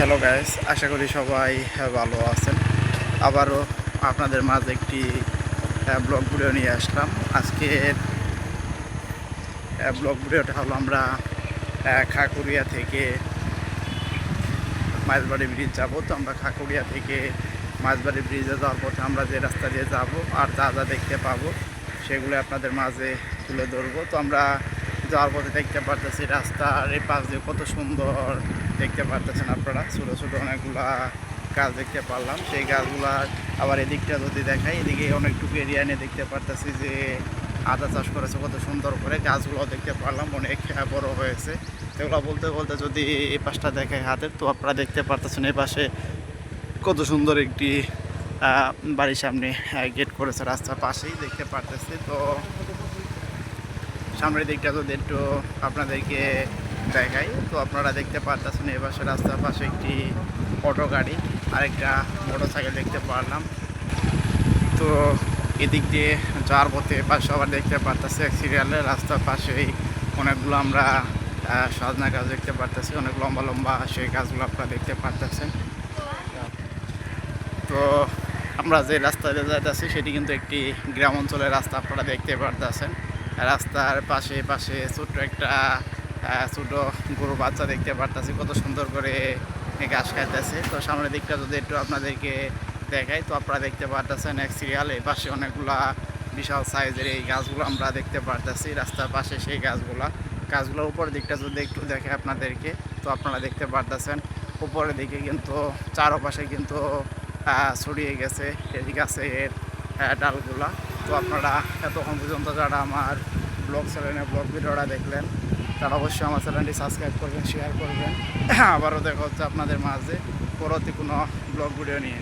Hello guys, আশা করি সবাই ভালো আছেন। আবারও আপনাদের মাঝে একটি ব্লগ ভিডিও নিয়ে আসলাম। আজকের ব্লগ ভিডিওটা হলো আমরা খাকুড়িয়া থেকে মাঝবাড়ি ব্রিজ যাব। তো আমরা খাকুড়িয়া থেকে মাঝবাড়ি ব্রিজে যাওয়ার পথে আমরা যে রাস্তা দিয়ে যাব আর যা যা দেখতে পাবো সেগুলো আপনাদের মাঝে তুলে ধরবো। তো আমরা যাওয়ার পথে দেখতে পারতেছি রাস্তার এই পাশ দিয়ে কত সুন্দর দেখতে পারতেছেন আপনারা। ছোটো ছোটো অনেকগুলা গাছ দেখতে পারলাম। সেই গাছগুলা আবার এদিকটা যদি দেখাই, এদিকে অনেকটুকু এরিয়া নিয়ে দেখতে পারতেছি যে আদা চাষ করেছে কত সুন্দর করে। গাছগুলো দেখতে পারলাম অনেক বড় হয়েছে। এগুলো বলতে বলতে যদি এই পাশটা দেখায় হাতের, তো আপনারা দেখতে পারতেছেন এই পাশে কত সুন্দর একটি বাড়ির সামনে গেট করেছে, রাস্তার পাশেই দেখতে পারতেছি। তো সামনের দিকটা যদি একটু আপনাদেরকে দেখাই, তো আপনারা দেখতে পারতেছেন এই পাশে রাস্তার পাশে একটি অটো গাড়ি আর একটা মোটরসাইকেল দেখতে পারলাম। তো এদিক দিয়ে যাওয়ার পথে পাশে আবার দেখতে পারতেছি এক সিরিয়ালের রাস্তার পাশেই অনেকগুলো আমরা সজনা গাছ দেখতে পারতেছি, অনেক লম্বা লম্বা সেই গাছগুলো আপনারা দেখতে পারতেছেন। তো আমরা যে রাস্তায় যাইতেছি সেটি কিন্তু একটি গ্রাম অঞ্চলের রাস্তা, আপনারা দেখতে পারতেছেন। রাস্তার পাশে পাশে ছোট্ট একটা ছোট গরু বাচ্চা দেখতে পারতেছি, কত সুন্দর করে ঘাস খাইতেছে। তো সামনের দিকটা যদি একটু আপনাদেরকে দেখাই, তো আপনারা দেখতে পারতেছেন এক সিরিয়াল এই পাশে অনেকগুলা বিশাল সাইজের এই গাছগুলো আমরা দেখতে পারতেছি রাস্তার পাশে। সেই গাছগুলোর উপরের দিকটা যদি একটু দেখে আপনাদেরকে, তো আপনারা দেখতে পারতেছেন উপরের দিকে কিন্তু চারপাশে কিন্তু ছড়িয়ে গেছে এই গাছের ডালগুলা। তো আপনারা এতক্ষণ পর্যন্ত যারা আমার ব্লগ চ্যানেলে ব্লগ ভিডিওটা দেখলেন, তারা অবশ্যই আমার চ্যানেলটি সাবস্ক্রাইব করবেন, শেয়ার করবেন। আবারও দেখা হচ্ছে আপনাদের মাঝে পরবর্তী কোনো ব্লগ ভিডিও নিয়ে।